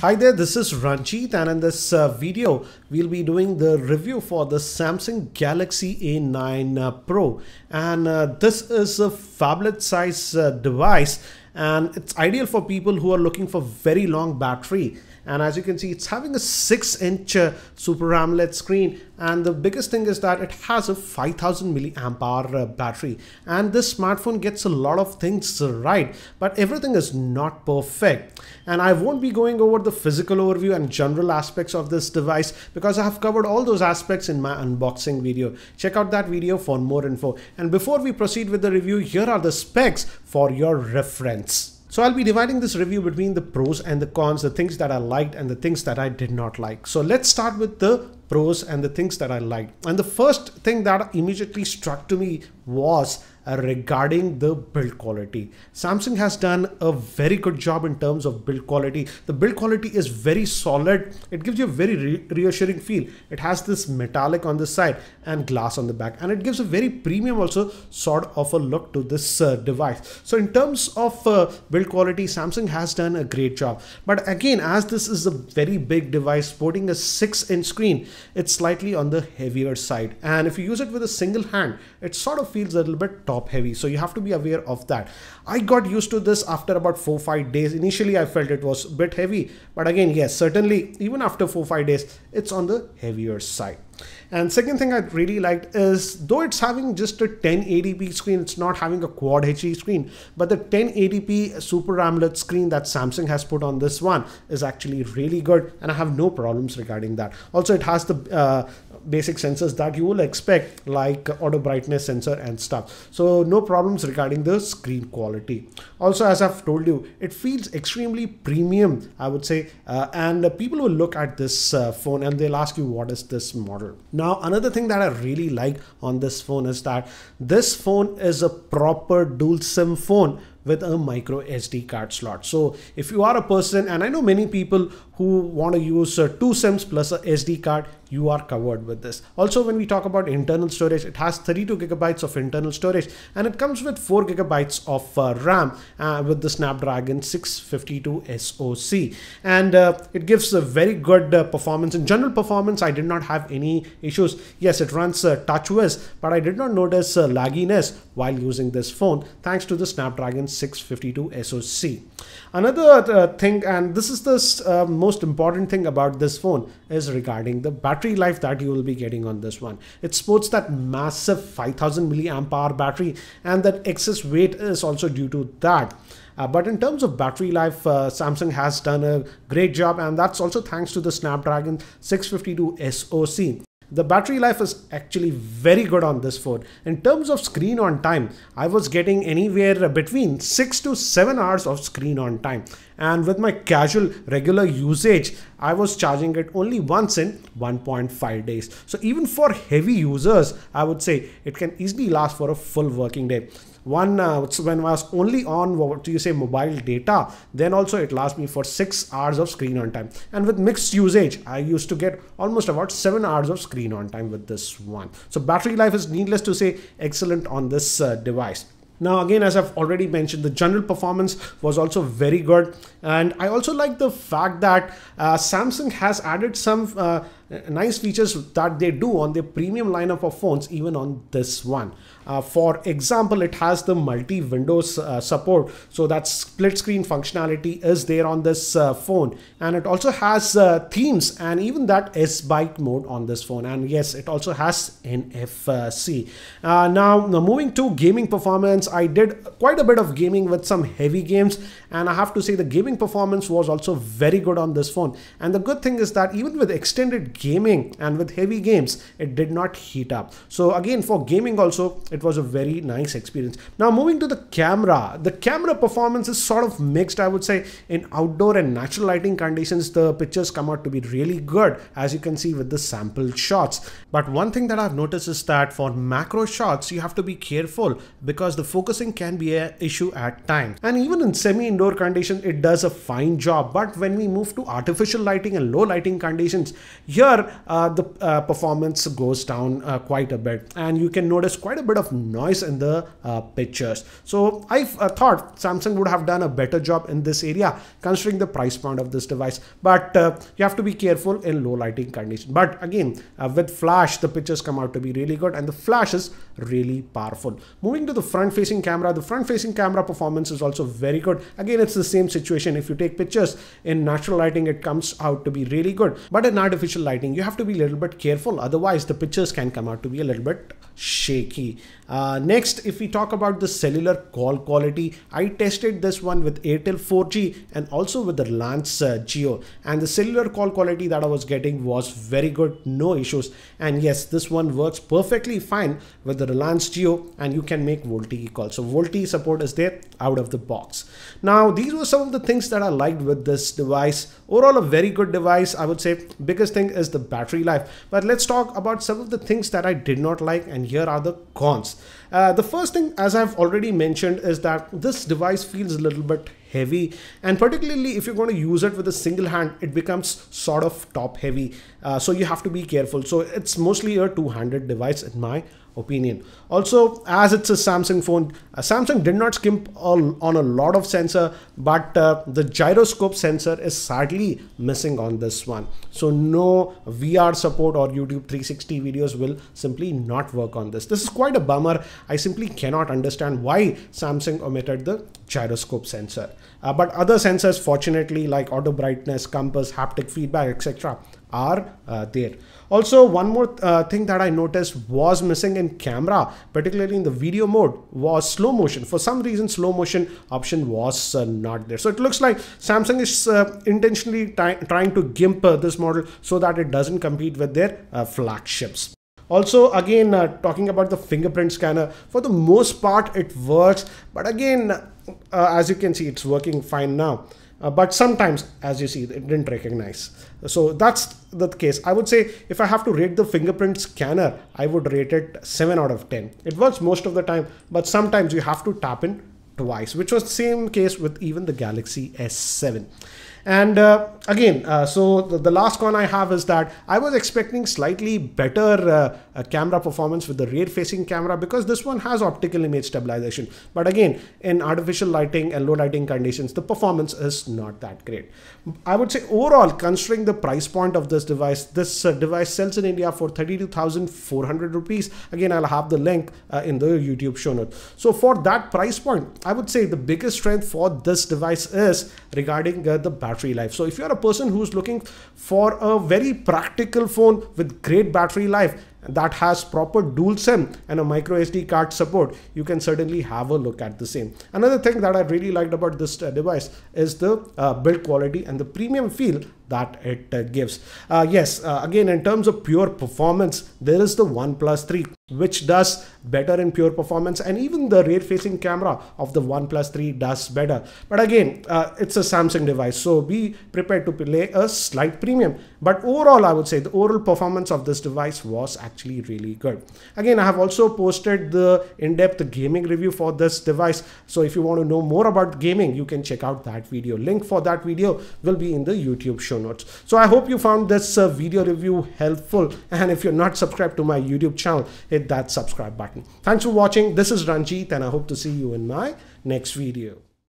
Hi there, this is Ranjit, and in this video we'll be doing the review for the Samsung Galaxy A9 Pro, and this is a phablet size device, and it's ideal for people who are looking for very long battery. And as you can see, it's having a 6-inch Super AMOLED screen, and the biggest thing is that it has a 5000 milliamp hour battery, and this smartphone gets a lot of things right, but everything is not perfect. And I won't be going over the physical overview and general aspects of this device because I have covered all those aspects in my unboxing video. Check out that video for more info. And before we proceed with the review, here are the specs for your reference. So I'll be dividing this review between the pros and the cons, the things that I liked and the things that I did not like. So let's start with the pros and the things that I liked. And the first thing that immediately struck to me was regarding the build quality. Samsung has done a very good job in terms of build quality. The build quality is very solid. It gives you a very reassuring feel. It has this metallic on the side and glass on the back, and it gives a very premium also sort of a look to this device. So in terms of build quality, Samsung has done a great job. But again, as this is a very big device sporting a 6-inch screen, it's slightly on the heavier side, and if you use it with a single hand, it sort of feels a little bit top heavy, so you have to be aware of that. I got used to this after about 4-5 days. Initially I felt it was a bit heavy, but again, yes, certainly even after 4-5 days it's on the heavier side. And second thing I really liked is, though it's having just a 1080p screen, it's not having a quad HD screen, but the 1080p Super AMOLED screen that Samsung has put on this one is actually really good, and I have no problems regarding that. Also, it has the basic sensors that you will expect, like auto brightness sensor and stuff, so no problems regarding the screen quality. Also, as I've told you, it feels extremely premium, I would say, and people will look at this phone and they'll ask you, what is this model? Now, another thing that I really like on this phone is that this phone is a proper dual SIM phone with a micro SD card slot. So if you are a person, and I know many people who want to use 2 SIMs plus a SD card, you are covered with this. Also, when we talk about internal storage, it has 32 gigabytes of internal storage, and it comes with 4 gigabytes of RAM with the Snapdragon 652 SoC, and it gives a very good performance. In general performance, I did not have any issues. Yes, it runs TouchWiz, but I did not notice lagginess while using this phone thanks to the Snapdragon 652 SoC. Another thing, and this is the most important thing about this phone, is regarding the battery life that you will be getting on this one. It sports that massive 5000 milliamp hour battery, and that excess weight is also due to that. But in terms of battery life, Samsung has done a great job, and that's also thanks to the Snapdragon 652 SoC. The battery life is actually very good on this phone. In terms of screen on time, I was getting anywhere between 6 to 7 hours of screen on time. And with my casual regular usage, I was charging it only once in 1.5 days. So even for heavy users, I would say it can easily last for a full working day. When I was only on, what do you say, mobile data, then also it lasts me for 6 hours of screen on time. And with mixed usage, I used to get almost about 7 hours of screen on time with this one. So battery life is, needless to say, excellent on this device. Now again, as I've already mentioned, the general performance was also very good, and I also like the fact that Samsung has added some nice features that they do on their premium lineup of phones even on this one. For example, it has the multi-windows support, so that split screen functionality is there on this phone, and it also has themes and even that S-Bike mode on this phone, and yes, it also has NFC. Now moving to gaming performance, I did quite a bit of gaming with some heavy games, and I have to say the gaming performance was also very good on this phone. And the good thing is that even with extended gaming and with heavy games, it did not heat up. So again, for gaming also, it was a very nice experience. Now moving to the camera performance is sort of mixed, I would say. In outdoor and natural lighting conditions, the pictures come out to be really good, as you can see with the sample shots. But one thing that I've noticed is that for macro shots, you have to be careful because the focusing can be an issue at times. And even in semi-indoor conditions, it does a fine job. But when we move to artificial lighting and low lighting conditions, here here the performance goes down quite a bit, and you can notice quite a bit of noise in the pictures. So I thought Samsung would have done a better job in this area considering the price point of this device, but you have to be careful in low lighting conditions. But again, with flash, the pictures come out to be really good, and the flash is really powerful. Moving to the front facing camera, the front facing camera performance is also very good. Again, it's the same situation. If you take pictures in natural lighting, it comes out to be really good, but in artificial lighting you have to be a little bit careful, otherwise the pictures can come out to be a little bit shaky. Next, if we talk about the cellular call quality, I tested this one with Airtel 4G and also with the Reliance Jio, and the cellular call quality that I was getting was very good, no issues. And yes, this one works perfectly fine with the Reliance Jio, and you can make VoLTE calls. So VoLTE support is there out of the box. Now, these were some of the things that I liked with this device. Overall, a very good device, I would say. Biggest thing is the battery life, but let's talk about some of the things that I did not like, and here are the cons. The first thing, as I've already mentioned, is that this device feels a little bit heavy, and particularly if you're going to use it with a single hand, it becomes sort of top heavy, so you have to be careful. So it's mostly a two-handed device in my opinion. Also, as it's a Samsung phone, Samsung did not skimp on a lot of sensor, but the gyroscope sensor is sadly missing on this one. So no VR support or YouTube 360 videos will simply not work on this. This is quite a bummer. I simply cannot understand why Samsung omitted the gyroscope sensor. But other sensors, fortunately, like auto brightness, compass, haptic feedback, etc., are there. Also, one more thing that I noticed was missing in camera, particularly in the video mode, was slow motion. For some reason, slow motion option was not there. So it looks like Samsung is intentionally trying to gimp this model so that it doesn't compete with their flagships. Also, again, talking about the fingerprint scanner, for the most part it works, but again, as you can see, it's working fine now. But sometimes, as you see, it didn't recognize. So that's the case. I would say if I have to rate the fingerprint scanner, I would rate it 7 out of 10. It works most of the time, but sometimes you have to tap in twice, which was the same case with even the Galaxy S7. And again, so the last con I have is that I was expecting slightly better camera performance with the rear facing camera, because this one has optical image stabilization. But again, in artificial lighting and low lighting conditions, the performance is not that great. I would say overall, considering the price point of this device sells in India for 32,400 rupees. Again, I'll have the link in the YouTube show notes. So for that price point, I would say the biggest strength for this device is regarding the battery life. So if you're a person who's looking for a very practical phone with great battery life that has proper dual SIM and a micro SD card support, you can certainly have a look at the same. Another thing that I really liked about this device is the build quality and the premium feel that it gives. Yes, again, in terms of pure performance, there is the OnePlus 3, which does better in pure performance, and even the rear facing camera of the OnePlus 3 does better. But again, it's a Samsung device, so be prepared to pay a slight premium. But overall, I would say the overall performance of this device was actually really good. Again, I have also posted the in-depth gaming review for this device, so if you want to know more about gaming, you can check out that video. Link for that video will be in the YouTube show notes. So I hope you found this video review helpful, and if you're not subscribed to my YouTube channel, hit that subscribe button. Thanks for watching. This is Ranjit, and I hope to see you in my next video.